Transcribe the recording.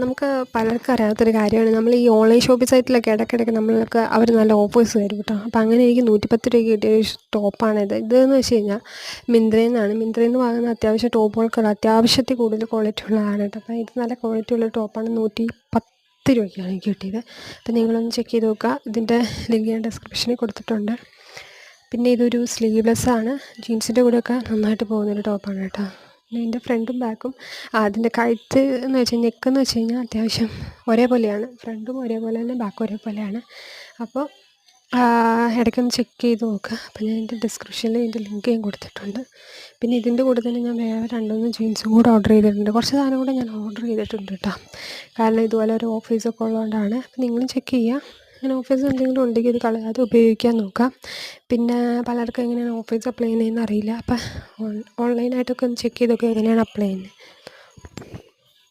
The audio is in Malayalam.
നമുക്ക് പലർക്കും അറിയാത്തൊരു കാര്യമാണ്. നമ്മൾ ഈ ഓൺലൈൻ ഷോപ്പിംഗ് സൈറ്റിലൊക്കെ ഇടയ്ക്കിടയ്ക്ക് നമ്മൾക്ക് അവർ നല്ല ഓഫേഴ്സ് തരും കേട്ടോ. അപ്പോൾ അങ്ങനെ എനിക്ക് 110 രൂപയ്ക്ക് കിട്ടിയ ഒരു ടോപ്പാണിത്. ഇതെന്ന് വെച്ച് കഴിഞ്ഞാൽ മിന്ത്രയിൽ നിന്നാണ്. മിന്ത്രയിൽ നിന്ന് വാങ്ങുന്ന അത്യാവശ്യം ടോപ്പുകൾക്കുള്ള അത്യാവശ്യത്തിൽ കൂടുതൽ ക്വാളിറ്റി ഉള്ളതാണ് കേട്ടോ. അപ്പോൾ ഇത് നല്ല ക്വാളിറ്റി ഉള്ള ടോപ്പാണ്. 110 രൂപയ്ക്കാണ് എനിക്ക് കിട്ടിയത്. അപ്പോൾ നിങ്ങളൊന്ന് ചെക്ക് ചെയ്ത് നോക്കുക. ഇതിൻ്റെ ലിങ്ക് ഞാൻ ഡിസ്ക്രിപ്ഷനിൽ കൊടുത്തിട്ടുണ്ട്. പിന്നെ ഇതൊരു സ്ലീവ്ലെസ് ആണ്. ജീൻസിൻ്റെ കൂടെയൊക്കെ നന്നായിട്ട് പോകുന്നൊരു ടോപ്പാണ് കേട്ടോ. പിന്നെ ഇതിൻ്റെ ഫ്രണ്ടും ബാക്കും അതിൻ്റെ കഴുത്ത് എന്ന് വെച്ച് നെക്കെന്ന് വെച്ച് കഴിഞ്ഞാൽ അത്യാവശ്യം ഒരേപോലെയാണ്. ഫ്രണ്ടും ഒരേപോലെ തന്നെ ബാക്കും ഒരേപോലെയാണ്. അപ്പോൾ ഇടയ്ക്കൊന്ന് ചെക്ക് ചെയ്ത് നോക്കുക. അപ്പോൾ ഞാൻ ഇതിൻ്റെ ഡിസ്ക്രിപ്ഷനിൽ ഇതിൻ്റെ ലിങ്ക് ഞാൻ കൊടുത്തിട്ടുണ്ട്. പിന്നെ ഇതിൻ്റെ കൂടെ തന്നെ ഞാൻ വേറെ 2-3 ജീൻസും കൂടെ ഓർഡർ ചെയ്തിട്ടുണ്ട്. കുറച്ച് സാധനം കൂടെ ഞാൻ ഓർഡർ ചെയ്തിട്ടുണ്ട് കേട്ടോ. കാരണം ഇതുപോലെ ഒരു ഓഫീസൊക്കെ ഉള്ളതുകൊണ്ടാണ്. അപ്പോൾ നിങ്ങളും ചെക്ക് ചെയ്യുക. അങ്ങനെ ഓഫേഴ്സ് എന്തെങ്കിലും ഉണ്ടെങ്കിൽ ഇത് കളയാതെ ഉപയോഗിക്കാൻ നോക്കാം. പിന്നെ പലർക്കും എങ്ങനെയാണ് ഓഫേഴ്സ് അപ്ലൈ ചെയ്യുന്നതെന്ന് അറിയില്ല. അപ്പം ഓൺലൈനായിട്ടൊക്കെ ഒന്ന് ചെക്ക് ചെയ്തൊക്കെ എങ്ങനെയാണ് അപ്ലൈ ചെയ്യുന്നത്.